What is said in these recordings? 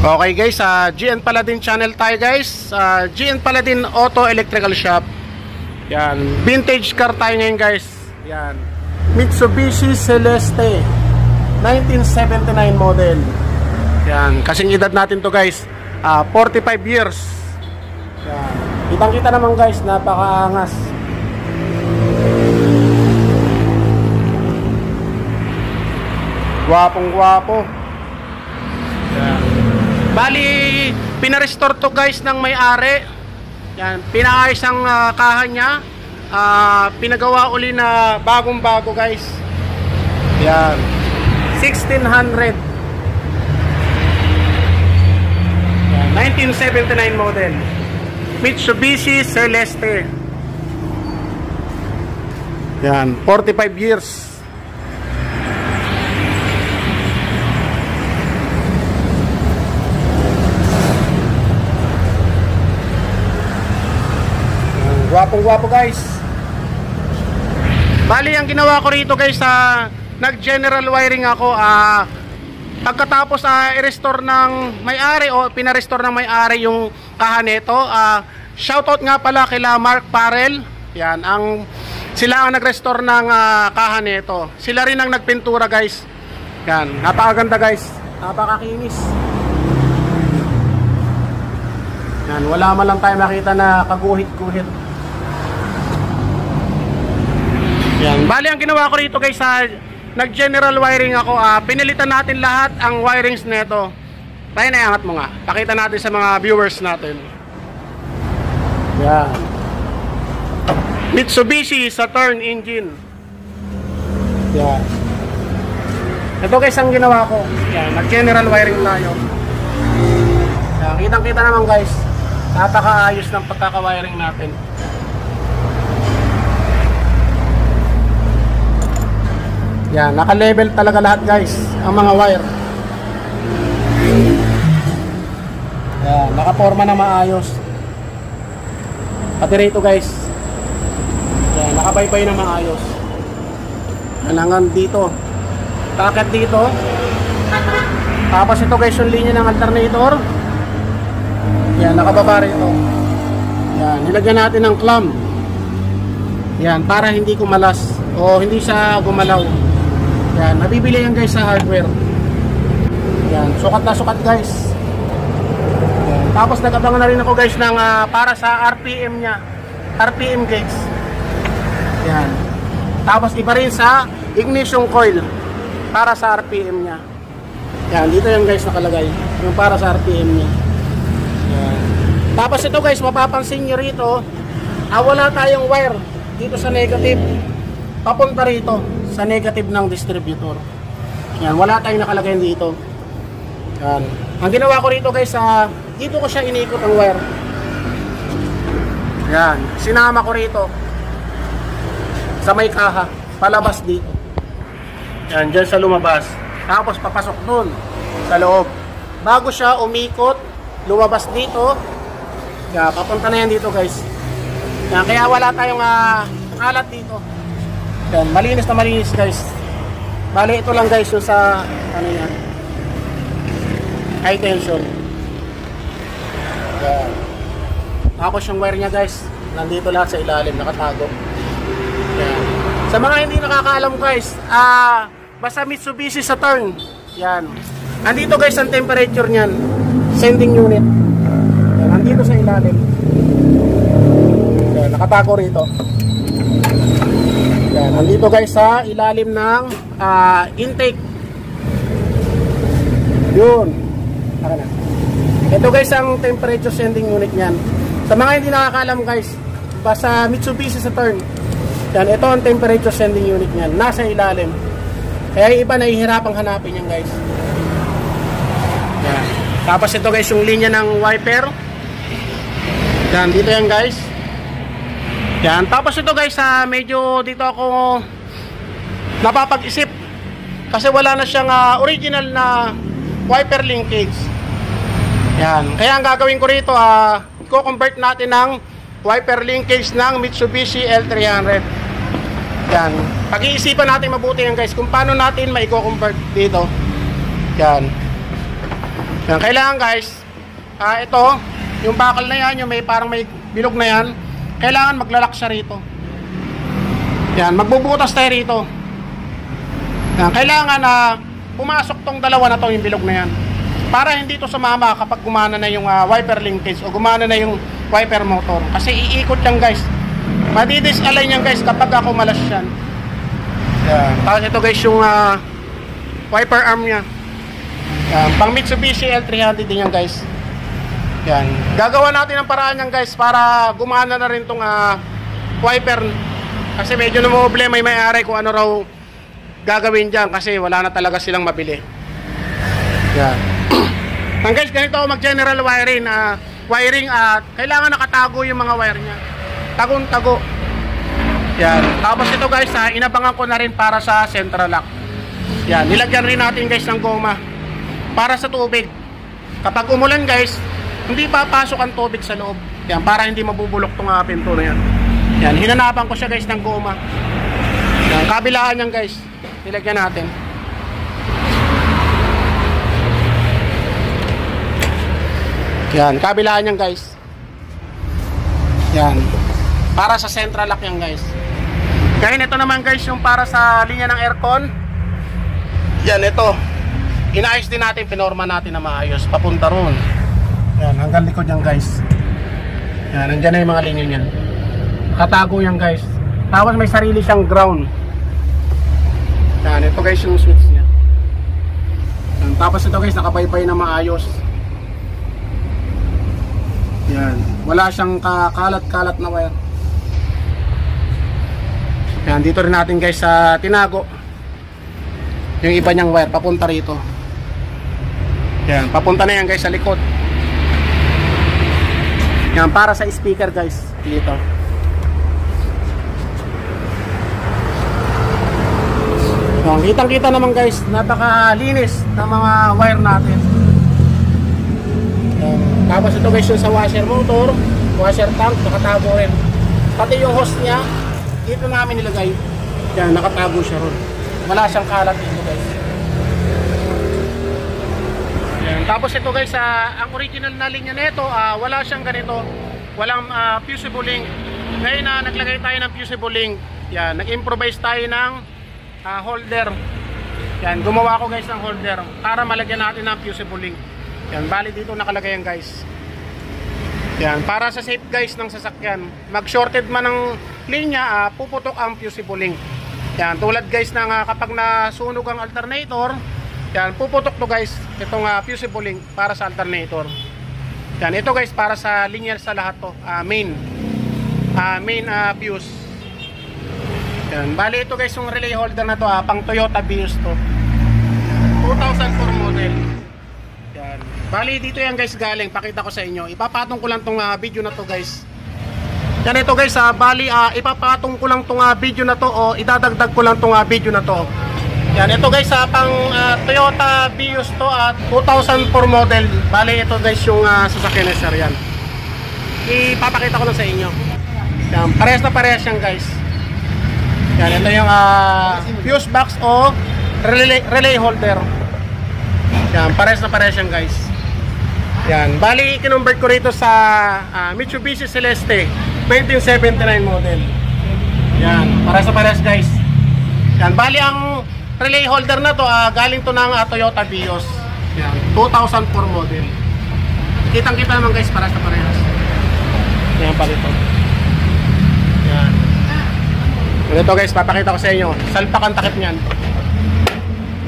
Okay guys, sa GN Paladin channel tayo guys. GN Paladin Auto Electrical Shop. Yan, vintage car tayo ngayon guys. Yan, Mitsubishi Celeste 1979 model. Yan, kasing edad natin to guys, 45 years. Yan, kitang kita naman guys, napakaangas. Gwapong gwapo. Yan. Bali, pinarestore to guys ng may-ari. Yan, pinaayos ang kaha niya. Pinagawa uli na bagong-bago guys. Yan, 1600. Yan, 1979 model. Mitsubishi Celeste. Yan, 45 years. Gwapong-gwapo guys. Bali, ang ginawa ko rito guys, nag-general wiring ako. Pagkatapos i-restore ng may-ari o pinarestore ng may-ari yung kaha nito. Shoutout nga pala kila Mark Parel. Yan, sila ang nag-restore ng kaha nito. Sila rin ang nagpintura guys. Yan, napakaganda guys. Napakakinis. Yan, wala man lang tayo makita na kaguhit-guhit. Yan. Bali, ang ginawa ko rito guys, nag-general wiring ako. Pinilitan natin lahat ang wirings nito. Tayo na, iangat mo nga. Pakita natin sa mga viewers natin. Yan. Mitsubishi Saturn engine. Yan. Ito guys ang ginawa ko. Yan, nag-general wiring tayo. Yan, kitang-kita naman guys. Napakaayos ng pagkaka-wiring natin. Yan, naka-level talaga lahat guys, ang mga wire. Yan, naka-forma na maayos. Pati rito guys. Yan, nakabaybay na maayos. Hanggang dito. Takot dito. Tapos ito guys, yung linya ng alternator. Yan, nakababa rito. Yan, nilagyan natin ng clamp. Yan, para hindi kumalas o hindi siya gumalaw. Yan, nabibili yan guys sa hardware. Yan, sukat na sukat guys. Yan. Tapos nag-abang na rin ako guys ng para sa RPM nya. RPM gauge. Yan. Tapos iba rin sa ignition coil para sa RPM nya. Yan, dito yan guys nakalagay. Yung para sa RPM nya. Yan. Tapos ito guys, mapapansin nyo rito, wala tayong wire dito sa negative. Papunta rito sa negative ng distributor. Yan, wala tayong nakalagay dito. Yan. Ang ginawa ko rito guys, dito ko siya inikot ang wire. Yan, sinama ko rito sa may kaha, palabas dito. Yan, dyan sa lumabas. Tapos papasok dun sa loob. Bago siya umikot, lumabas dito. Yan, papunta na yan dito guys. Yan, kaya wala tayong alat dito. Yan, malinis na malinis guys. Bali, ito lang guys yung sa ano yan, high tension. Yan. Tapos yung wire nya guys, nandito lahat sa ilalim, nakatago. Yan. Sa mga hindi nakakaalam guys, basta Mitsubishi Saturn. Yan. Nandito guys ang temperature niyan, sending unit. Yan, nandito sa ilalim. Yan, nakatago rito. Yan, nandito guys sa ilalim ng intake. Yun. Taka na. Ito guys ang temperature sending unit niyan. Sa mga hindi nakakaalam guys, basta Mitsubishi Saturn. Yan, ito ang temperature sending unit niyan, nasa ilalim. Kaya yung iba nahihirapang hanapin yan guys. Yan. Tapos ito guys yung linya ng wiper. Yan, dito yan guys. Yan, tapos ito guys, medyo dito ako napapag-isip kasi wala na siyang original na wiper linkage. Yan, kaya ang gagawin ko rito, i-convert natin ng wiper linkage ng Mitsubishi L300. Yan, pag-iisipan natin mabuti yan guys kung paano natin ma-convert dito. Yan. Yan, kailangan guys, ito, yung bakal na yan, yung may parang may bilog na yan, kailangan maglalak siya rito. Yan, magbubutas tayo rito. Yan, kailangan pumasok tong dalawa na to, yung bilog na yan. Para hindi to sumama kapag gumana na yung wiper linkage o gumana na yung wiper motor. Kasi iikot yan guys. Madidisalign yan guys kapag kumalas yan. Yan, tapos ito guys yung wiper arm nya. Yan, pang Mitsubishi L300 din yan guys. Yan, gagawa natin ang paraan yan guys para gumana na rin tong wiper. Kasi medyo namumblema may may-ari kung ano raw gagawin dyan kasi wala na talaga silang mabili. Yan. And guys, ganito mag general wiring. Wiring kailangan nakatago yung mga wire nya. Tagong-tago. Yan. Tapos ito guys, inabangan ko na rin para sa central lock. Yan, nilagyan rin natin guys ng goma para sa tubig. Kapag umulan guys, hindi papasok ang tubig sa loob. Yan, para hindi mabubulok tong pinto na yan. Yan, hinanapan ko siya guys ng goma. Yan, kabilaan yan guys. Nilagyan natin. Yan, kabilaan yan guys. Yan. Para sa central lock yan guys. Kaya ito naman guys yung para sa linya ng aircon. Yan, ito. Inaayos din natin, pinorma natin na maayos. Papunta ron. Yan, hanggang likod yan guys. Yan, nandyan na yung mga linya yan. Katago yan guys. Tapos may sarili siyang ground. Yan, ito guys yung switch niya. Yan, tapos ito guys, nakabaybay na maayos. Yan, wala siyang kalat-kalat na wire. Yan, dito rin natin guys sa tinago yung iba niyang wire papunta rito. Yan, papunta na yan guys sa likod. Yan, para sa speaker guys dito. Yan, kitang-kita naman guys, napakalinis ng mga wire natin. Yan, tapos ito guys yung sa washer motor, washer tank, nakatago rin. Pati yung hose niya, dito namin nilagay. Yan, nakatago siya ron. Wala siyang kalat dito guys. Yan, tapos ito guys, ang original na linya nito, wala siyang ganito. Walang fusible link. Ngayon na naglagay tayo ng fusible link. Yan, nag-improvise tayo ng holder. Yan, gumawa ko guys ng holder para malagyan natin ng fusible link. Yan, bali dito nakalagay yan guys. Yan, para sa safe guys ng sasakyan. Mag-shorted man ng linya, puputok ang fusible link. Yan, tulad guys ng kapag nasunog ang alternator, yan, puputok to guys itong fusible link para sa alternator. Yan, ito guys para sa linya sa lahat to, main fuse. Yan, bali ito guys yung relay holder na to, pang Toyota Vios to. 2004 model. Yan, bali dito yan guys galing, pakita ko sa inyo. Ipapatong ko lang tong video na to guys. Yan, ito guys, bali ipapatong ko lang tong video na to o idadagdag ko lang tong video na to. Yan, ito guys, pang Toyota Vios to at 2004 model. Bali ito guys yung sasakyan na sir. Yan, ipapakita ko lang sa inyo. Yan, parehas na parehas yan guys. Yan, ito yung fuse box o relay holder. Yan, parehas na parehas yan guys. Yan, bali kinonvert ko rito sa Mitsubishi Celeste 1979 model. Yan, parehas na parehas guys. Yan, bali ang relay holder na to, galing to ng Toyota Vios. Yan, 2004 model. Kitang-kita naman guys, parehas na parehas. Yan pala ito. Yan. Ito guys, papakita ko sa inyo. Salpak ang takip niyan.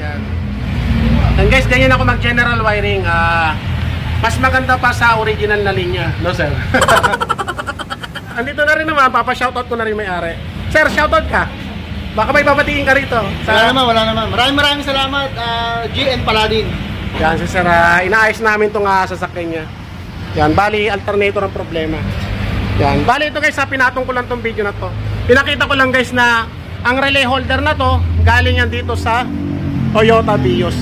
Yan. And guys, ganyan ako mag-general wiring. Mas maganda pa sa original na linya. No sir? Andito na rin naman, papa-shoutout ko na rin may-ari. Sir, shoutout ka. Baka may babatiin ka rito. Wala naman. Maraming salamat, GN Paladin. Yan, si sir, inaayos namin itong sasakyan niya. Yan, bali alternator ang problema. Yan, bali ito guys, pinatong ko lang itong video na to. Pinakita ko lang guys na ang relay holder na to, galing yan dito sa Toyota Vios.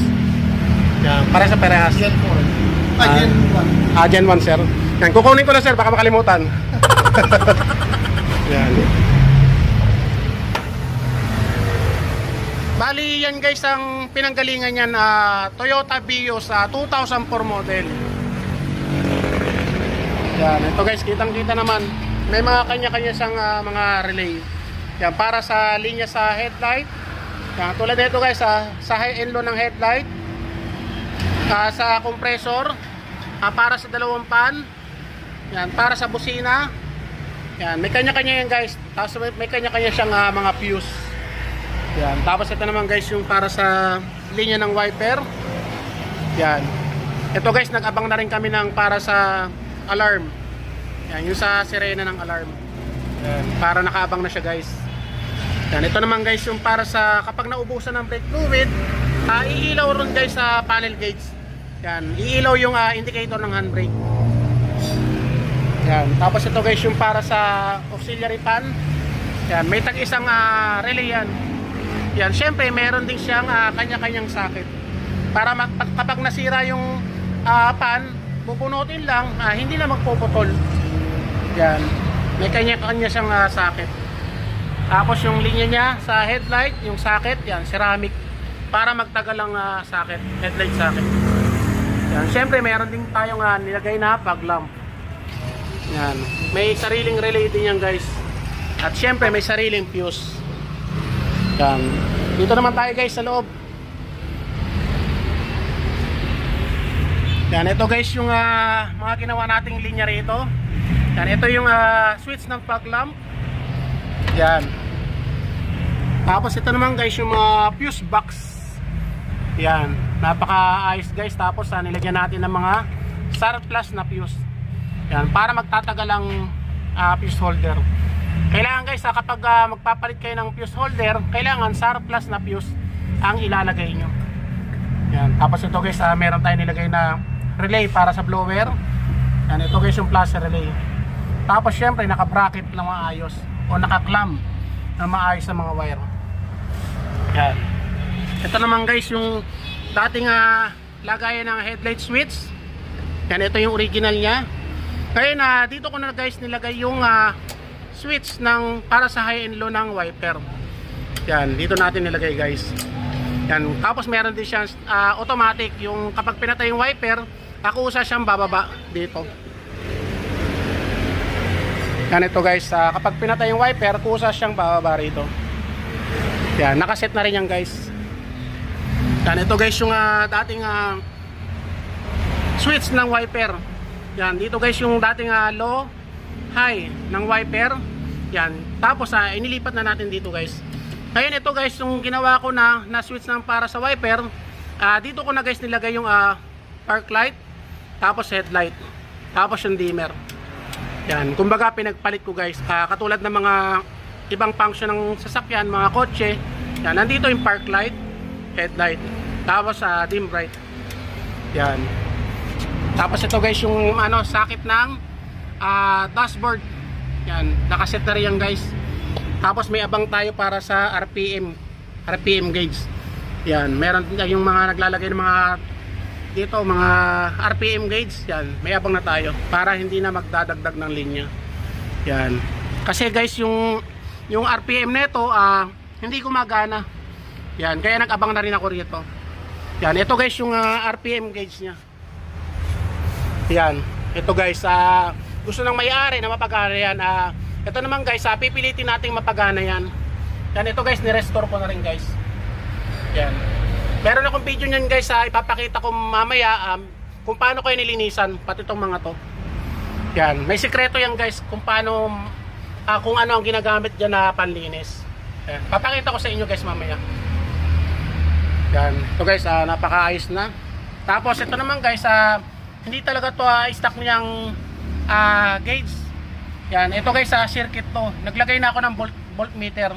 Yan, para sa parehas. Gen 4. Gen 1. Gen 1 sir. Yan, kukunin ko na sir, baka makalimutan. Yan. Bali yan guys ang pinanggalingan niyan, Toyota Vios 2004 model. Yan, ito guys, kitang-kita naman. May mga kanya-kanya siyang mga relay. Yan, para sa linya sa headlight. Yan, tulad nito guys, sa high and low ng headlight. Sa compressor, para sa dalawang pan. Yan, para sa busina. Yan, may kanya-kanya yan guys. Tapos may kanya-kanya siyang mga fuse. Yan, tapos ito naman guys yung para sa linya ng wiper. Yan. Ito guys, nag-abang na rin kami ng para sa alarm. Yan, yung sa sirena ng alarm. Yan, para nakaabang na siya guys. Yan, ito naman guys yung para sa kapag naubusan ng brake fluid, iilaw ron guys sa panel gauge. Yan, iilaw yung indicator ng handbrake. Yan, tapos ito guys yung para sa auxiliary pan. Yan, may tag-isang relay yan. Yan, syempre meron din siyang kanya-kanyang socket. Para kapag nasira yung pan, pupunutin lang, hindi na magpuputol. Yan, may kanya-kanya siyang socket. Tapos yung linya niya sa headlight, yung socket, yan, ceramic. Para magtagal ang socket, headlight socket. Yan, syempre meron din tayong nilagay na fog lamp. Yan, may sariling relay din yan guys. At syempre may sariling fuse. Yan, dito naman tayo guys sa loob. Yan, ito guys yung mga ginawa nating linya rito. Yan, ito yung switch ng fog lamp. Yan. Tapos ito naman guys yung mga fuse box. Yan, napaka-ayos guys. Tapos nilagyan natin ng mga surplus na fuse. Yan, para magtatagal ang fuse holder. Kailangan guys, kapag magpapalit kayo ng fuse holder, kailangan surplus na fuse ang ilalagay nyo. Yan, tapos ito guys, meron tayo nilagay na relay para sa blower. Yan, ito guys yung plus relay. Tapos syempre naka-bracket na maayos o naka-clamp na maayos sa mga wire. Yan. Ito naman guys yung dating lagayan ng headlight switch. Yan, ito yung original nya. Ngayon dito ko na guys nilagay yung switch ng para sa high and low ng wiper. Yan, dito natin nilagay guys. Yan, tapos meron din siyang automatic, yung kapag pinatay yung wiper, kusa siyang bababa dito. Yan, ito guys, kapag pinatay yung wiper, kusa siyang bababa rito. Yan, nakaset na rin yan guys. Yan, ito guys yung dating switch ng wiper. Yan, dito guys yung dating low, high ng wiper. Yan, tapos inilipat na natin dito guys. Ngayon ito guys yung ginawa ko na switch ng para sa wiper. Dito ko na guys nilagay yung park light, tapos headlight, tapos yung dimmer. Yan, kumbaga pinagpalit ko guys. Katulad ng mga ibang function ng sasakyan, mga kotse. Yan, nandito yung park light, headlight, tapos dim bright. Yan. Tapos ito guys yung socket ng dashboard. Yan, nakaset na rin yan guys. Tapos may abang tayo para sa RPM gauge. Yan, meron yung mga naglalagay ng mga dito, mga RPM gauge. Yan, may abang na tayo para hindi na magdadagdag ng linya. Yan. Kasi guys yung RPM nito hindi gumagana. Yan, kaya nag-abang na rin ako rito. Yan, ito guys yung RPM gauge nya. Yan, ito guys, gusto ng may-ari na mapagana yan. Ito naman guys, pipilitin nating mapagana yan. Yan, ito guys, ni-restore ko na rin guys. Yan, meron akong video nyan guys, ipapakita ko mamaya kung paano ko nilinisan pati itong mga to. Yan, may sikreto yan guys kung paano, kung ano ang ginagamit dyan na panlinis. Yan, papakita ko sa inyo guys mamaya. Yan, ito guys, napakaayos na. Tapos ito naman guys, hindi talaga to stock niyang gauge. Yan, ito guys, circuit to. Naglagay na ako ng voltmeter.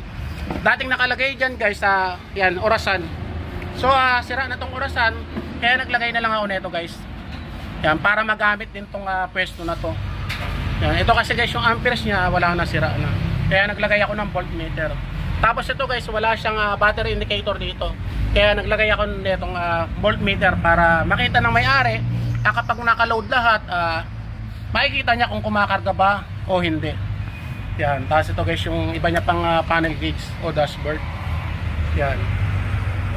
Dating nakalagay dyan guys, yan, orasan. So sira na tong orasan, kaya naglagay na lang ako nito guys. Yan, para magamit din tong pwesto na to. Yan, ito kasi guys yung amperes niya wala na, sira na. Kaya naglagay ako ng voltmeter. Tapos ito guys, wala siyang battery indicator dito. Kaya naglagay ako nitong voltmeter para makita ng may-ari kapag naka-load lahat, makikita niya kung kumakarga ba o hindi. Yan, tapos ito guys yung iba niya pang panel gauge o dashboard. Yan.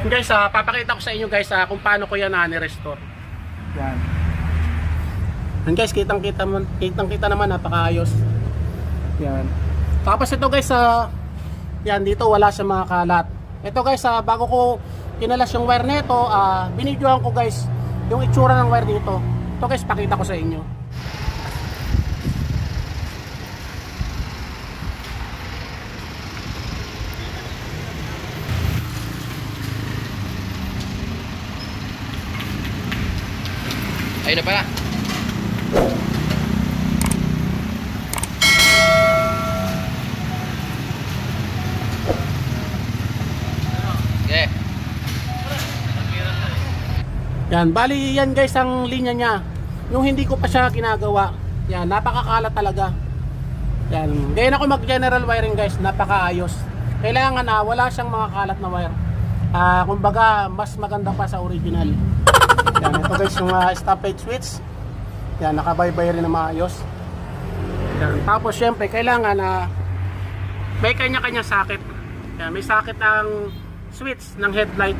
Guys, papakita ko sa inyo guys kung paano ko yan ni-restore. Yan. And guys, kitang-kita naman, napakaayos. Yan. Tapos ito guys, yan dito wala sa mga kalat. Ito guys, bago ko kinalas yung wire nito, binidyoan ko guys yung itsura ng wire dito. Ito guys, pakita ko sa inyo. Ayun na pala. Okay. Yan, bali yan guys ang linya niya. Yung hindi ko pa siya ginagawa. Yan, napakakalat talaga. Yan, ngayon ako mag general wiring guys, napakaayos. Kailangan wala siyang mga kalat na wire. Kumbaga, mas maganda pa sa original. Yan, ito guys yung stoppage switch. Yan, nakabaybay rin na maayos. Yan, tapos syempre kailangan may kanya-kanya socket. Yan, may socket ang switch ng headlight.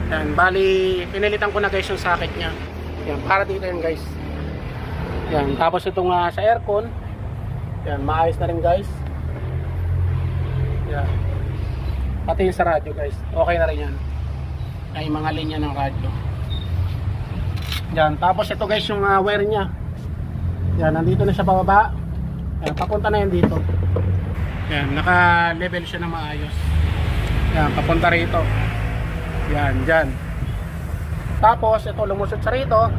Yan, bali pinilitan ko na guys yung socket niya. Yan, para dito yan guys. Yan, tapos itong sa aircon. Yan, maayos na rin guys. Yan. Pati yung sa radyo guys, okay na rin yan. Ay, mga linya ng radyo. Yan, tapos ito guys yung wire nya. Yan, nandito na siya pababa. Yan, papunta na yan dito. Yan, naka level siya na maayos. Yan, papunta rito. Yan, dyan. Tapos ito lumusot sa rito.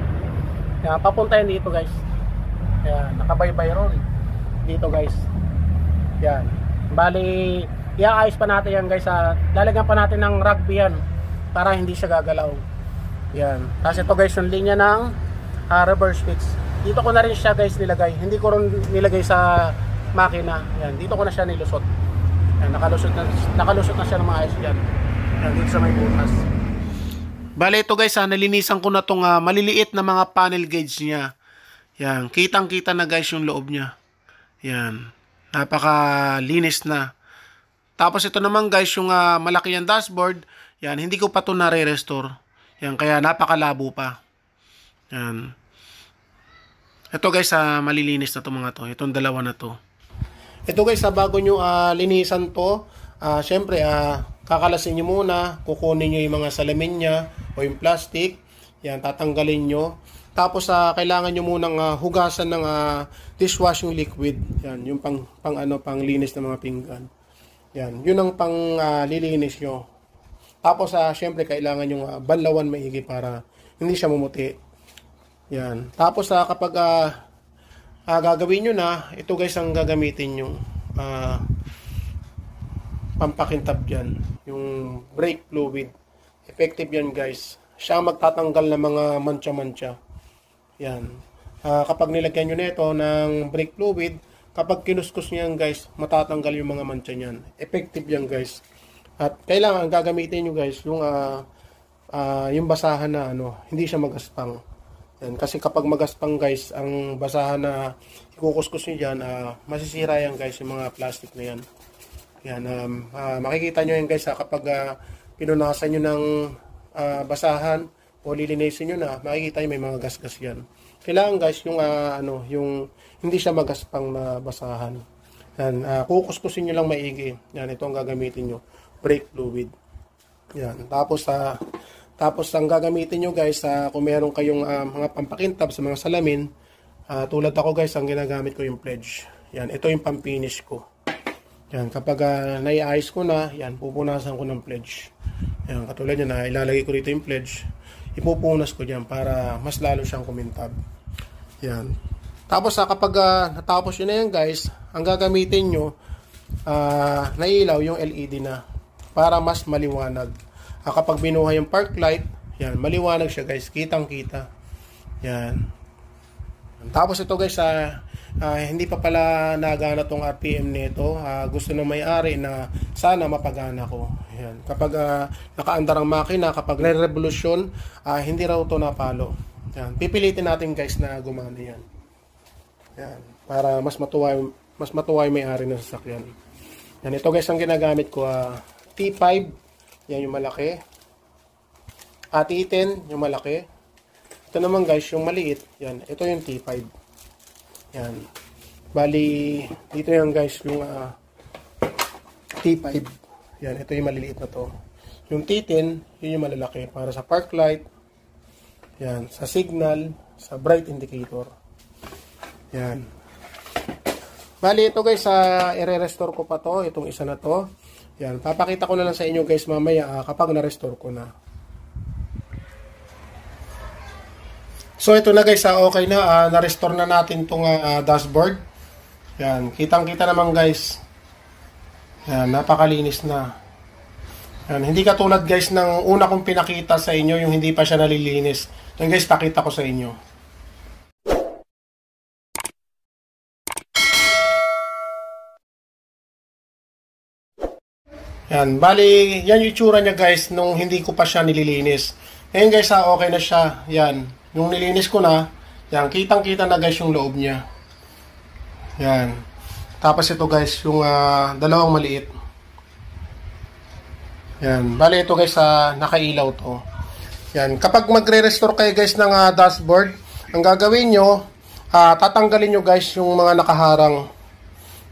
Yan, papunta yan dito guys. Yan, nakabaybay ron dito guys. Yan, bali iaayos pa natin yan guys. Lalagyan pa natin ng rugby yan para hindi siya gagalaw. Yan. Tapos ito guys yung linya ng reverse switch. Dito ko na rin siya guys nilagay. Hindi ko rin nilagay sa makina. Yan. Dito ko na siya nilusot. Yan. Nakalusot na siya ng maayos dyan. Yan. Dito sa may butas. Bale ito guys, nalinisan ko na itong maliliit na mga panel gauge niya. Yan. Kitang-kita na guys yung loob niya. Yan. Napakalinis na. Tapos ito naman guys yung malaki yung dashboard. Yan. Hindi ko pa ito nare-restore. Yan, kaya napakalabo pa. Yan. Ito guys, malilinis na to mga to. Itong dalawa na to. Ito guys, bago nyo linisan to, syempre, kakalasin nyo muna, kukunin nyo yung mga salamin nya o yung plastic. Yan, tatanggalin nyo. Tapos, kailangan nyo munang hugasan ng dishwashing liquid. Yan, yung pang linis ng mga pinggan. Yan, yun ang pang lilinis nyo. Tapos, syempre, kailangan yung banlawan maigi para hindi siya mumuti. Yan. Tapos, kapag gagawin nyo na, ito guys ang gagamitin yung pampakintab dyan. Yung brake fluid. Effective yan guys. Siya ang magtatanggal ng mga mancha-mancha. Yan. Kapag nilagyan nyo nito ng brake fluid, kapag kinuskus nyo yan guys, matatanggal yung mga mancha nyan. Effective yan guys. At kailangan gagamitin nyo guys yung basahan na hindi siya magaspang. Yan, kasi kapag magaspang guys, ang basahan na ikukuskus nyo dyan, masisira yan guys yung mga plastic na yan. Yan, makikita nyo yan guys kapag pinunasan nyo ng basahan o lilinisin nyo na, makikita nyo may mga gasgas yan. Kailangan guys yung hindi siya magaspang na basahan. Yan, kukuskusin nyo lang maigi. Yan, ito ang gagamitin nyo. Brake fluid. Yan. Tapos ang gagamitin nyo guys, kung meron kayong mga pampakintab sa mga salamin, tulad ako guys, ang ginagamit ko yung pledge. Yan, ito yung pampinish ko. Yan, kapag naiayos ko na, yan, pupunasan ko ng pledge. Yan, katulad yan, ilalagay ko dito yung pledge. Ipupunas ko dyan para mas lalo siyang kumintab. Yan. Tapos kapag natapos yun na yan guys, ang gagamitin nyo, nailaw yung LED na para mas maliwanag. Kapag binuhay yung park light, yan, maliwanag siya guys, kitang-kita. Yan. Tapos ito guys, hindi pa pala nagana tong RPM nito. Gusto ng may-ari na sana mapagana ko. Yan. Kapag nakaandar ang makina, kapag re-revolution, hindi raw ito napalo. Yan. Pipilitin natin guys na gumana yan. Yan. Para mas matuwa yung may-ari ng sasakyan. Yan. Ito guys ang ginagamit ko, T5. Yan yung malaki. T10, yung malaki. Ito naman guys, yung maliit. Yan, ito yung T5. Yan. Bali, dito yan guys, yung T5. Yan, ito yung maliliit na to. Yung T10, yun yung malalaki. Para sa park light. Yan, sa signal, sa bright indicator. Yan. Bali, ito guys, i-restore ko pa to. Itong isa na to. Yan, papakita ko na lang sa inyo guys mamaya kapag na-restore ko na. So ito na guys, okay na, na-restore na natin tong dashboard. Yan, kitang-kita naman guys. Yan, napakalinis na. Yan, hindi katulad guys ng una kong pinakita sa inyo, yung hindi pa siya nalilinis. Yan guys, pakita ko sa inyo. Yan, bali, yan yung itsura niya guys nung hindi ko pa siya nililinis. Ngayon guys, okay na siya. Yan. Yung nilinis ko na, yan, kitang-kita na guys yung loob niya. Yan. Tapos ito guys, yung dalawang maliit. Yan. Bali ito guys, nakailaw to. Yan. Kapag magre-restore kayo guys ng dashboard, ang gagawin nyo, tatanggalin nyo guys yung mga nakaharang.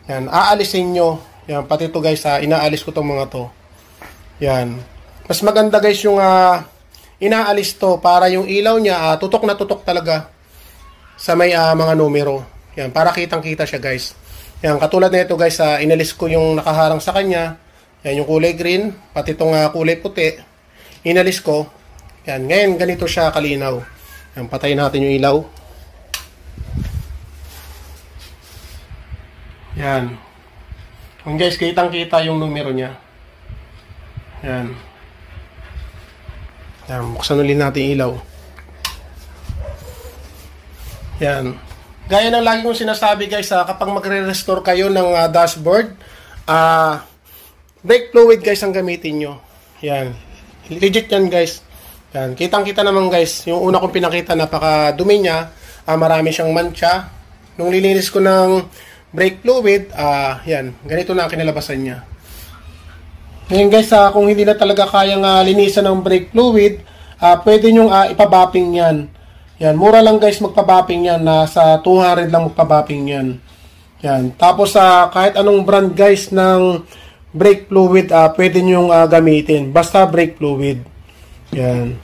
Yan. Aalisin nyo. Yan. Pati ito guys, inaalis ko tong mga to. Yan. Mas maganda guys yung inaalis to para yung ilaw niya tutok na tutok talaga sa may mga numero. Yan, para kitang-kita siya guys. Yan, katulad na ito guys, inalis ko yung nakaharang sa kanya. Yan, yung kulay green, pati itong kulay puti. Inalis ko. Yan, ngayon ganito siya kalinaw. Yan, patayin natin yung ilaw. Yan. Yan guys, kitang-kita yung numero niya. Yan. Yan, buksan ulit natin ilaw. Yan. Gaya ng lagi kong sinasabi guys, kapag magre-restore kayo ng dashboard, brake fluid guys ang gamitin nyo. Yan. Legit yan guys. Yan. Kitang-kita naman guys, yung una kong pinakita, napakadumi niya. Marami siyang mancha. Nung lilinis ko ng brake fluid, yan. Ganito na ang kinalabasan niya. Ngayon guys, kung hindi na talaga kayang linisan ng brake fluid, pwede nyong ipabapping yan. Yan, mura lang guys magpabapping yan. Nasa 200 lang magpabapping yan. Yan. Tapos kahit anong brand guys ng brake fluid, pwede nyong gamitin. Basta brake fluid. Yan.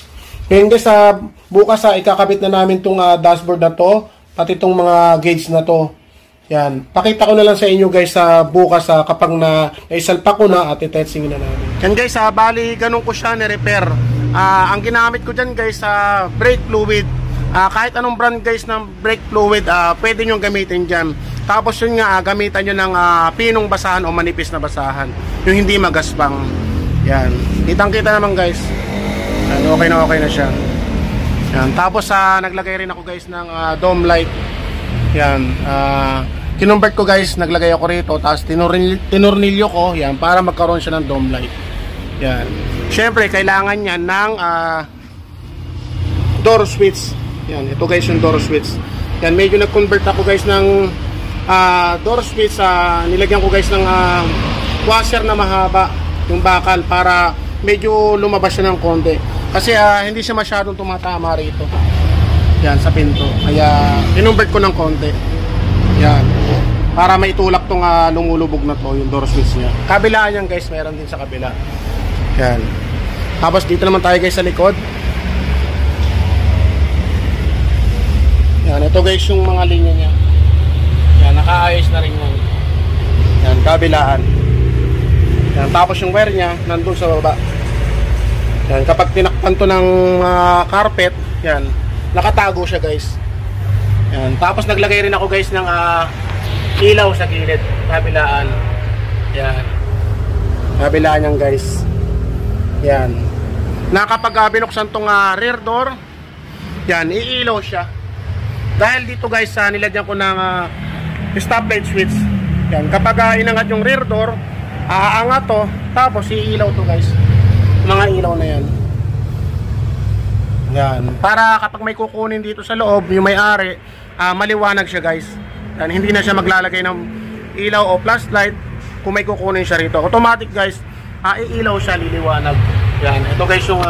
Ngayon guys, bukas ikakabit na namin itong dashboard na to. Pati itong mga gauge na to. Yan. Pakita ko na lang sa inyo guys bukas kapag naisalpa ko na at i-testing na namin. Yan guys, bali ganun ko siya ni-repair. Ang ginamit ko dyan guys, brake fluid. Kahit anong brand guys ng brake fluid, pwede nyo gamitin dyan. Tapos yun nga, gamitan nyo ng pinong basahan o manipis na basahan. Yung hindi magaspang. Yan. Kitang-kita naman guys. Yan, okay na siya. Yan. Tapos naglagay rin ako guys ng dome light. Yan. Kinumbert ko guys, naglagay ako rito, tapos tinurnilyo ko, yan, para magkaroon siya ng dome light. Yan. Syempre, kailangan niya ng door switch. Yan, ito guys yung door switch. Yan, medyo nag-convert ako guys ng door switch. Nilagyan ko guys ng washer na mahaba, yung bakal, para medyo lumabas siya ng konti. Kasi hindi siya masyadong tumatama rito. Yan, sa pinto. Kaya, kinumbert ko ng konti. Yan. Para maitulak tong lumulubog na to, yung door switch niya. Kabilaan yan guys, meron din sa kabila. Yan. Tapos dito naman tayo guys sa likod. Yan, ito guys yung mga linya niya. Yan, nakaayos na rin yan. Yan, kabilaan. Yan, tapos yung wire niya nandun sa baba. Yan, kapag tinakpan to ng carpet, yan, nakatago siya guys. Yan, tapos naglagay rin ako guys ng ilaw sa gilid, kabilaan. Yan. Kabilaan yan guys. Yan. Na kapag binuksan tong rear door, yan, iilaw siya. Dahil dito guys, nilagyan ko ng stoplight switch. Yan, kapag inangat yung rear door, aangat to, tapos iilaw to guys. Mga ilaw na yan. Yan. Para kapag may kukunin dito sa loob, yung may-ari, maliwanag siya guys. Yan, hindi na siya maglalagay ng ilaw o flashlight kung may kukunin siya rito. Automatic guys, iilaw siya, liliwanag. Yan. Ito guys yung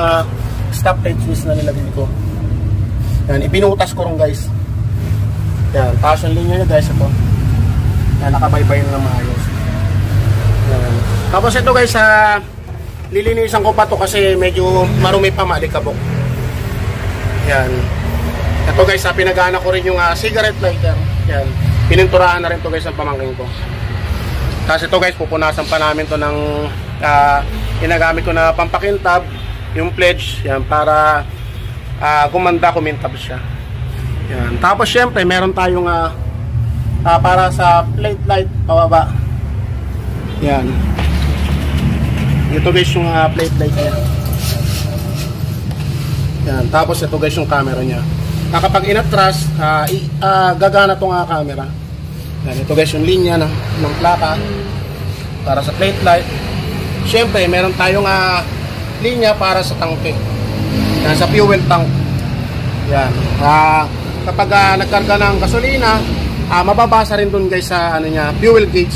stoplight switch na nilagay ko. Yan, ibinutas ko rin guys. Yan, taas yung linya niya guys, ito. Yan, nakabaybay na maayos. Yan. Tapos ito guys, lilinisan ko pa to kasi medyo marumi pa, maalikabok. Yan. Ito guys, pinagana ko rin yung cigarette lighter. Yan. Pininturahan na rin to guys ang pamangkin ko. Tapos ito guys, pupunasan pa namin to ng ginagamit ko na pampakintab, yung pledge, yan, para gumanda, kumintab siya. Yan. Tapos syempre, meron tayong para sa plate light pababa. Yan. Ito guys yung plate light niya. Yan. Tapos ito guys yung camera niya. Kapag inatras, gagana tong camera. Yan. Ito guys yung linya ng plaka para sa plate light. Siyempre, meron tayong linya para sa tangke. Yan, sa fuel tank. Yan. Kapag nagkarga ng gasolina, mababasa rin dun guys sa fuel gauge.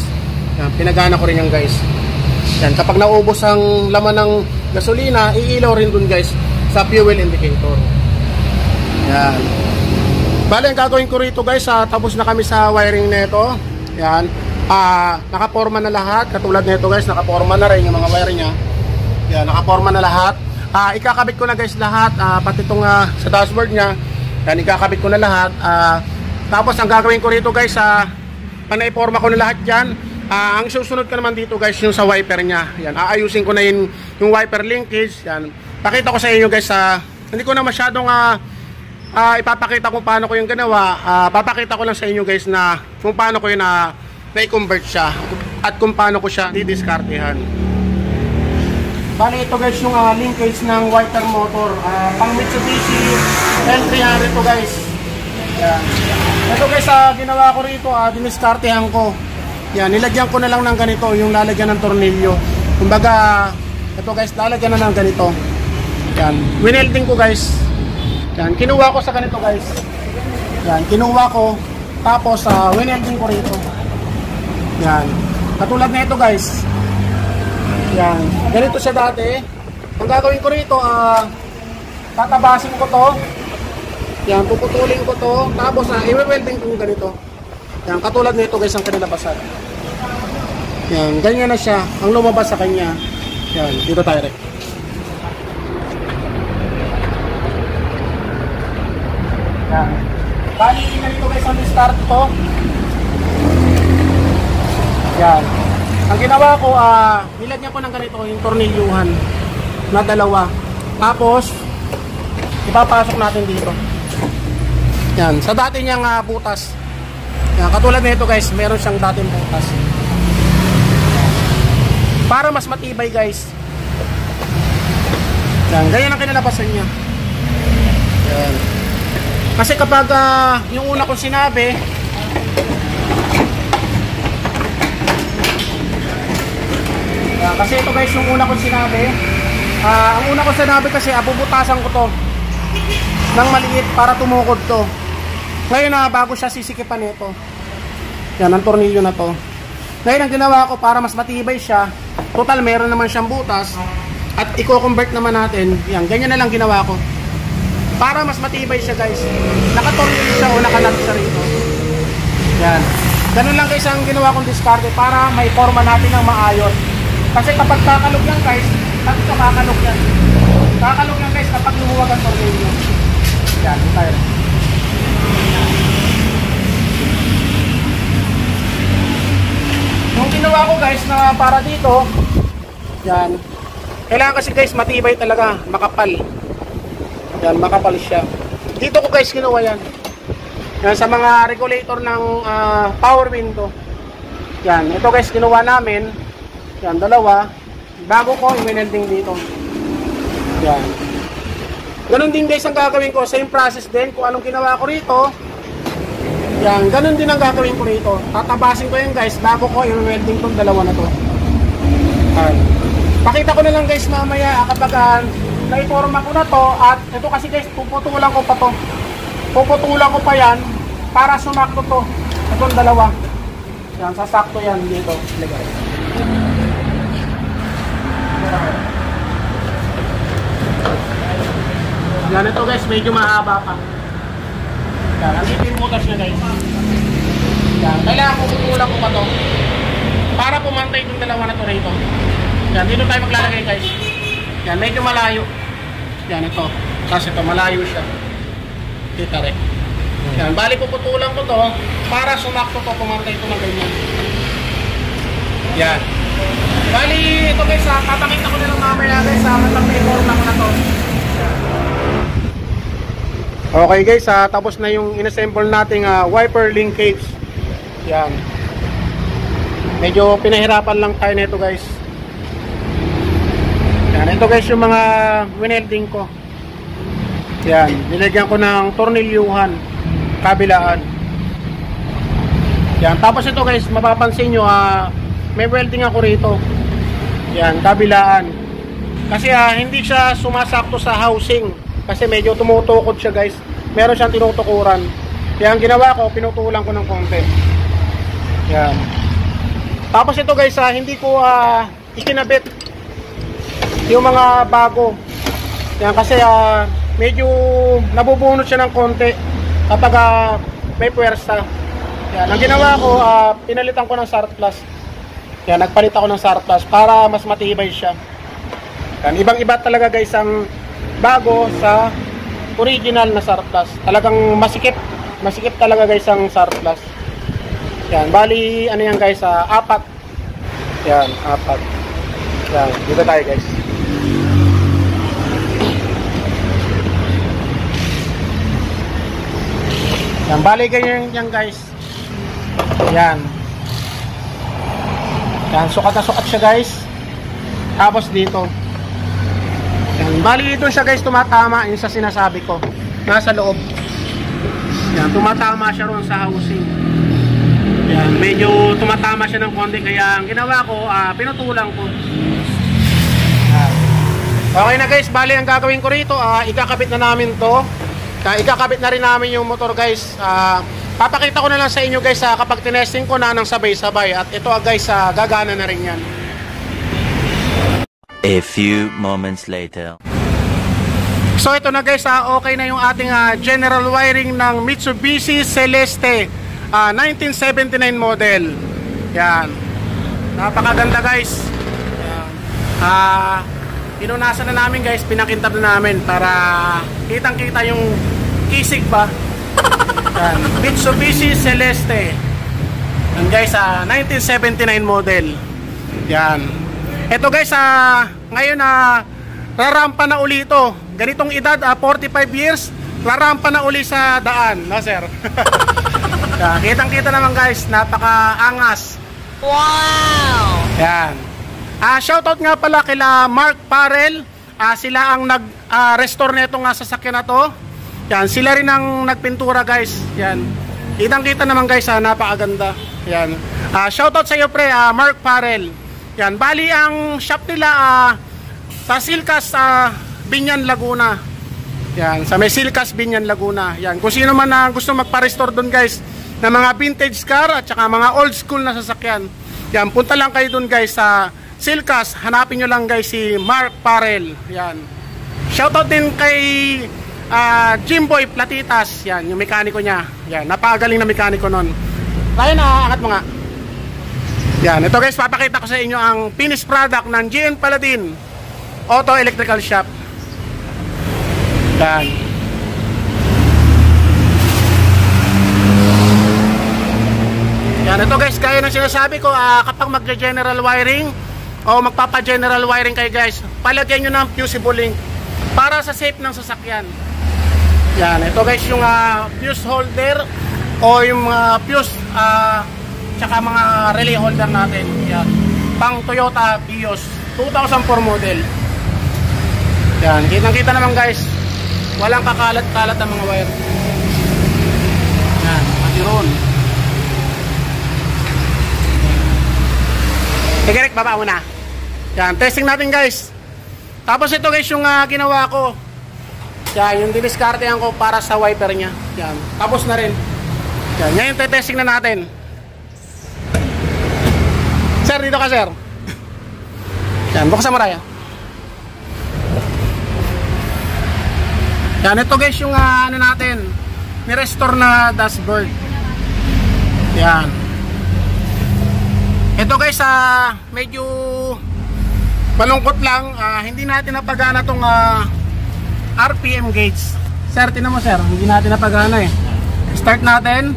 Yan, pinagana ko rin yan guys. Yan, kapag naubos ang laman ng gasolina, iilaw rin dun guys sa fuel indicator. Yan. Bale, ang gagawin ko rito guys, tapos na kami sa wiring nito. Yan. Nakaporma na lahat. Katulad nito guys, nakaporma na rin yung mga wiring niya. Yan, nakaporma na lahat. Ikakabit ko na guys lahat, pati itong sa dashboard niya. Yan, ikakabit ko na lahat. Tapos ang gagawin ko rito guys, pag naiporma ko na lahat yan, ang susunod ko naman dito guys, yung sa wiper niya. Yan, aayusin ko na yung wiper linkage. Yan, pakita ko sa inyo guys, hindi ko na masyadong ipapakita kung paano ko yung ginawa. Papakita ko lang sa inyo guys na kung paano ko yun na-convert siya at kung paano ko siya didiskartehan. Bali ito guys yung linkage ng wiper motor, pang Mitsubishi L300 to guys. Yan. Ito guys, ginawa ko rito, diniskartehan ko. Yan, nilagyan ko na lang ng ganito, yung lalagyan ng tornilyo. Kumbaga, ito guys, lalagyan na ng ganito. Yan, winelding ko guys. Yan, kinuha ko sa ganito guys. Yan, kinuha ko. Tapos, winelding ko rito. Yan, katulad na ito guys. Yan, ganito siya dati. Ang gagawin ko rito, tatabasin ko to. Yan, puputulin ko to. Tapos, i-welding ko ganito. Yan, katulad nito guys ang kanilabasan. Yan, ganyan na siya. Ang lumabas sa kanya. Yan, dito tayo rin. Yan. Bali, ganito guys ang start to. Yan. Ang ginawa ko, nilagyan ko ng ganito yung tornilyuhan na dalawa. Tapos, ipapasok natin dito. Yan, sa dati niyang butas. Yan, katulad nito guys, meron siyang dating butas. Para mas matibay guys. Yan, ganyan ang kinalabasan niya. Yan. Kasi kapag yung una kong sinabi, kasi ito guys yung una kong sinabi, ang una kong sinabi kasi bubutasan ko to ng maliit para tumukod to. Ngayon bago siya sisikipan nito. Yan ang tornilyo na to. Ngayon ang ginawa ko para mas matibay siya, total meron naman siyang butas at i-convert naman natin. Yan, ganyan na lang ginawa ko. Para mas matibay siya guys. Nakatornilyo siya o nakalag siya rito. Yan. Ganun lang guys ang ginawa kong diskarte para may forma natin ng maayos. Kasi kapag kakalog yan guys, ito kakalog yan. Kakalog yan guys kapag lumuwag ang tornilyo. Yan, tayo. Yung ginawa ko guys na para dito, yan. Kailangan kasi guys matibay talaga, makapal. Yan, makapal siya. Dito ko guys kinuha yan. Yan sa mga regulator ng power window. Yan, ito guys kinuha namin. Yan, dalawa. Bago ko i-welding dito. Yan. Ganun din guys ang gagawin ko. Same process din. Kung anong ginawa ko rito. Yan, ganun din ang gagawin ko rito. Tatabasin ko yan guys. Bago ko i-welding tong dalawa na to. Yan. Pakita ko na lang guys mamaya kapag naiforma ko na to. At ito kasi guys, puputulan ko pa to. Puputulan ko pa yan para sumakto to. Itong dalawa. Yan, sasakto yan dito. Legay. Yan ito guys, medyo mahaba pa. Yan, andito yung butas niya guys. Yan, kailangan puputulan ko pa to para pumantay itong dalawa na to rito. Yan, dito tayo maglalagay guys. Yan, medyo malayo. Yan ito. Kasi ito, malayo siya. Kita rin. Yan, bali puputulan ko to para sumakto to, pumantay ito ng ganyan. Yan. Bali, ito guys, papakita ko na lang mamaya guys, matang may forma ko na to. Okay guys, tapos na yung inassemble nating wiper linkage. Yan. Medyo pinahirapan lang tayo nito guys. Yan, ito guys yung mga winelding ko. Yan, nilagyan ko ng tornilyuhan kabilaan. Yan, tapos ito guys, mapapansin nyo, may welding ako rito. Yan, kabilaan. Kasi hindi siya sumasakto sa housing. Kasi medyo tumutukod siya guys. Meron siyang tinutukuran. Kaya ang ginawa ko, pinutulan ko ng konti. Yan. Tapos ito guys, hindi ko ikinabit yung mga bago. Yan, kasi medyo nabubunot siya ng konti kapag may puwersa. Yan, ang ginawa ko, pinalitan ko ng surplus. Yan, nagpalit ako ng surplus para mas matibay siya. Yan, ibang-iba talaga guys ang bago sa original na surplus. Talagang masikip. Masikip talaga guys ang surplus. Yan, bali ano yan guys, 4. Yan, 4. Yan, dito tayo guys. Yan, bali ganyan yan guys. Yan. Yan, sukat na sukat siya guys. Tapos dito. Yan, bali doon siya guys tumatama yung sa sinasabi ko. Nasa loob. Yan, tumatama siya ron sa housing. Yan, medyo tumatama siya ng konti. Kaya ang ginawa ko, pinutulang ko. Yan. Okay na guys, bali ang gagawin ko rito, ikakabit na namin to. Ikakabit na rin namin yung motor guys. Papakita ko na lang sa inyo guys kapag tinesting ko na ng sabay-sabay. At ito guys, gagana na rin yan. A few moments later. So ito na guys, okay na yung ating general wiring ng Mitsubishi Celeste 1979 model. Yan. Napakaganda guys. Pinunasan na namin guys, pinakintab na namin para kitang-kita yung kisig ba. Yan. Mitsubishi Celeste. Yan guys, 1979 model. Yan. Ito guys, ngayon rarampa na uli ito. Ganitong edad, 45 years, rarampa na uli sa daan, na sir. Kitang-kita naman guys, napaka-angas. Wow! Yan. Shoutout nga pala kila Mark Parel. Sila ang nag-restore nito nga sasakyan na to. Yan, sila rin ang nagpintura guys. Yan. Kitang-kita naman guys, napakaganda. Yan. Shoutout sa iyo pre, Mark Parel. Yan, bali ang shop nila sa Silkas Binyan Laguna. Yan, sa may Silkas Binyan Laguna. Yan, kung sino man gusto magpa-restore doon guys ng mga vintage car at saka mga old school na sasakyan. Yan, punta lang kayo doon guys sa Silkas. Hanapin nyo lang guys si Mark Parel. Yan. Shoutout din kay Jimboy Platitas. Yan, yung mekaniko niya. Yan, napakagaling na mekaniko nun. Ryan, angat mo nga. Yan, ito guys, papakita ko sa inyo ang finished product ng GN Paladin Auto Electrical Shop. Yan. Yan, ito guys, gaya ng sinasabi ko, kapag magja-general wiring o magpapa-general wiring kayo guys, palagyan nyo ng fusible link para sa safe ng sasakyan. Yan, ito guys yung fuse holder o yung fuse tsaka mga relay holder natin. Yan. Pang Toyota Vios 2004 model. Yan, kitang-kita naman guys. Walang kakalat-kalat ang mga wire. Yan, matiron. Sige, Rick, baba muna. Yan, testing natin guys. Tapos ito guys yung ginawa ko. Yan, yung diniskartehan ko para sa wiper nya. Yan, tapos na rin. Yan, ngayon testing na natin. Sir, dito ka sir. Yan, buksan mo Ryan. Yan, ito guys yung ano natin, ni-restore na dashboard. Yan. Ito guys, medyo malungkot lang, hindi natin napagana tong RPM gauge. Sir, tinan mo sir, hindi natin napagana eh. Start natin.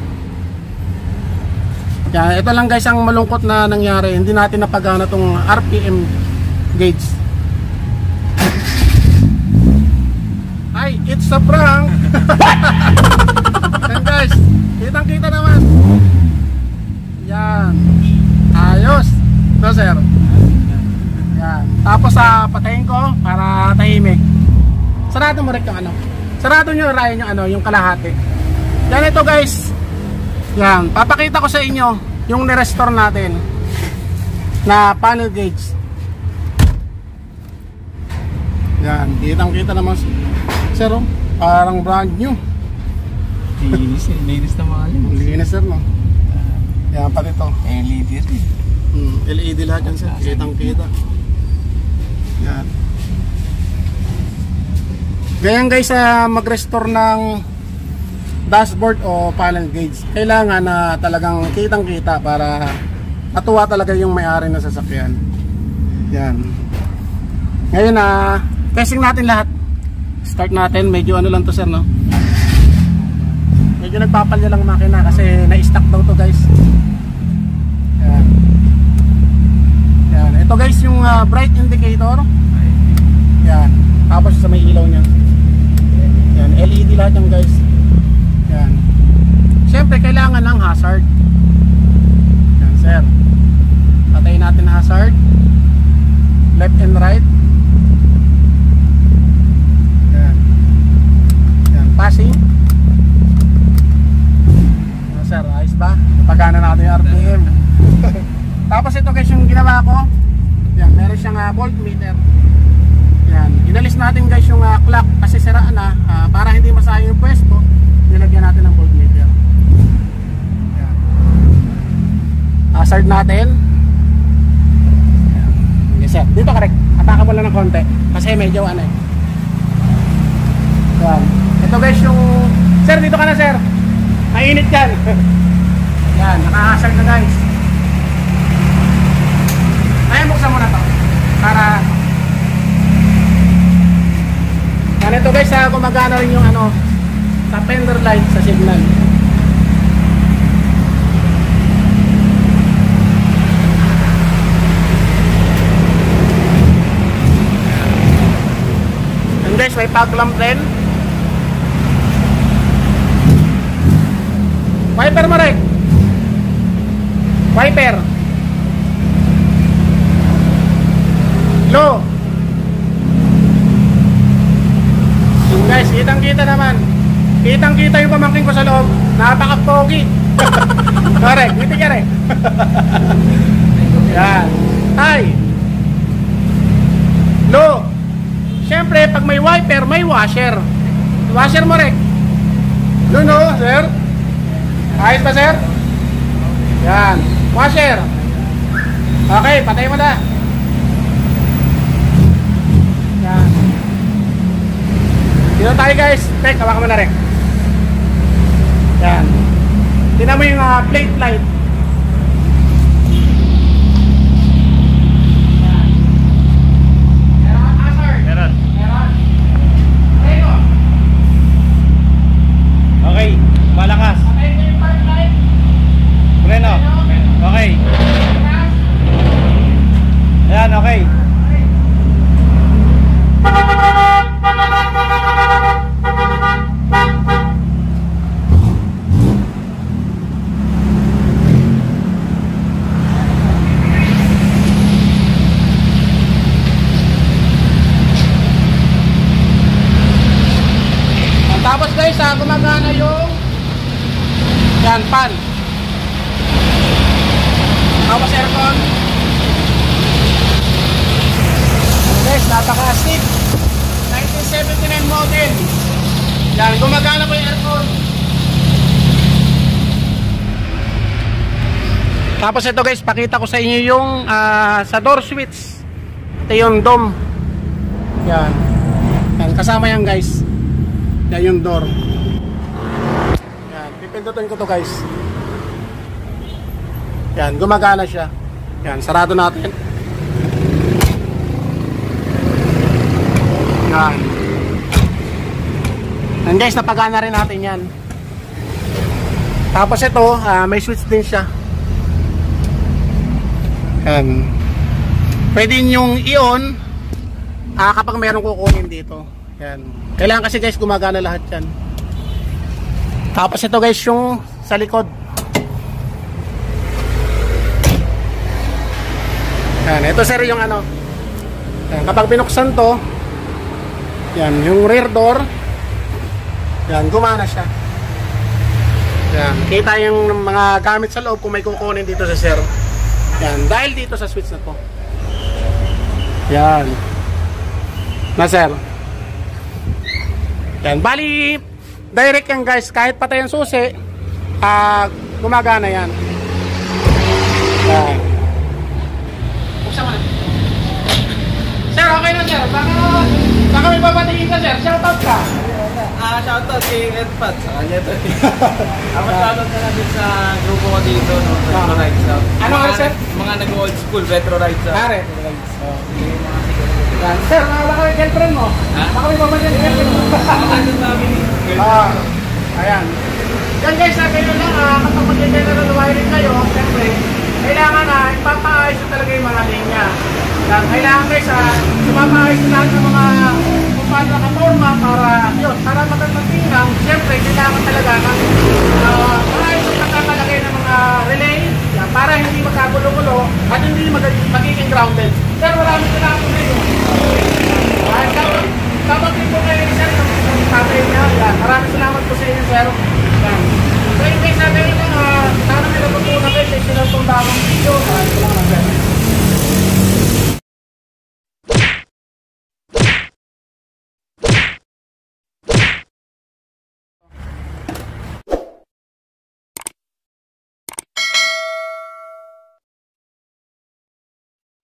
Yan, ito lang guys ang malungkot na nangyari, hindi natin napagana tong RPM gauge. Ay, it's a prank. Yan guys, kitang kita naman. Yan, ayos. Ito sir. Yan, tapos patayin ko para tahimik. Sarado mo rin yung ano, sarado nyo rayon yung ano, yung kalahati. Yan, ito guys. Yan, papakita ko sa inyo yung ni-restore natin na panel gauge. Yan, kitang-kita naman sir, oh, parang brand new. Linis na mga yun. Linis sir, no? Yan, pati ito. LED rin. LED lahat yan sir, kitang-kita. Yan. Ganyan guys, mag-restore ng dashboard o panel gauge, kailangan na talagang kitang-kita para matuwa talaga yung may-ari ng sasakyan. Yan. Ngayon testing natin lahat. Start natin, medyo ano lang to sir, no? Medyo nagpapalya lang makina kasi na-stock daw to guys. Yan. Yan. Ito guys yung bright indicator. Yan. Tapos sa may ilaw niya. Yan, LED lahat yung guys. Yan. Siyempre kailangan ng hazard. Yan sir. Patayin natin ang hazard. Left and right. Yan. Yan, passing. Yan sir, ayos ba? Napagana natin yung RPM. Tapos ito guys yung ginawa ko. Yan, meron siyang voltmeter. Yan, inalis natin guys yung clock kasi siraan na, para hindi masayang yung pwesto. Nilagyan natin ng voltmeter. Yan. Hazard natin. Yan. Yes sir, dito correct. Ataka mo lang ng konti kasi medyo ano eh. Yan. Ito guys yung sir, dito ka na sir. Mainit yan. Yan, naka-hazard na guys. Ayan, buksan mo na to para yan, ito guys, gumagana rin yung ano sa fender light sa signal. And guys, may fog lamp din. Wiper mo rin. Wiper low. Yung guys, kitang-kita naman. Kitang-kita yung pamangkin ko sa loob. Napaka-pogi. Correct, ngiti ka rin. Yan. High. Low. Siyempre, pag may wiper, may washer. Washer mo rin. No, sir. Ayos ba, sir? Yan. Washer. Okay, patay mo na. Yan. Dito tayo guys. Tek, hawakan mo na rin. Yan. Tingnan mo yung plate light. Yan. Meron ka hazard? Meron. Preno. Okay, malakas. Patay mo yung park light. Preno. Okay. Ayan, okay. Tapos guys, gumagana yung yan, fan. Tapos aircon. Guys, napaka-astig. 1979 model. Yan, gumagana po yung aircon. Tapos ito guys, pakita ko sa inyo yung sa door switch. Ito yung dome. Yan. Yan, kasama yan guys. Yan yung door. Yan, pipindutin ko to guys. Yan, gumagana siya. Yan, sarado natin. Yan. And guys, napagana rin natin yan. Tapos ito, may switch din siya. Yan. Pwede yung i-on kapag mayroong kukunin dito. Yan. Kailangan kasi guys gumagana lahat yan. Tapos ito guys yung sa likod. Yan. Ito sir yung ano. Yan. Kapag binuksan to, yan yung rear door. Yan, gumana siya. Yan. Kita yung mga gamit sa loob kung may kukunin dito sa sir. Yan. Dahil dito sa switch na to. Yan. Na sir. Yan. Bali, direct yan guys. Kahit patay ang susi, gumagana yan. Yan. Buksan mo na. Sir, okay na sir. Baka may babatiin ka sir. Shoutout ka. Shoutout kay Edpat. Sa kanya to. Shoutout ka na din sa grupo ko dito, no? Retro Rides Up. Ano nga sir? Mga nag-old school, Retro Rides Up. Pare. Yan. Sir, baka may girlfriend mo. Baka may babatiin ka girlfriend mo. Ayan. Yan guys, ganyan lang. Kapag mag-general wiring kayo, siyempre, kailangan na ipapaayos na talaga yung mga linya. Yan. Kailangan guys, ipapaayos na lahat ng mga kung paano nakaporma para, yun, para magandang tingnan. Siyempre, kailangan talaga ng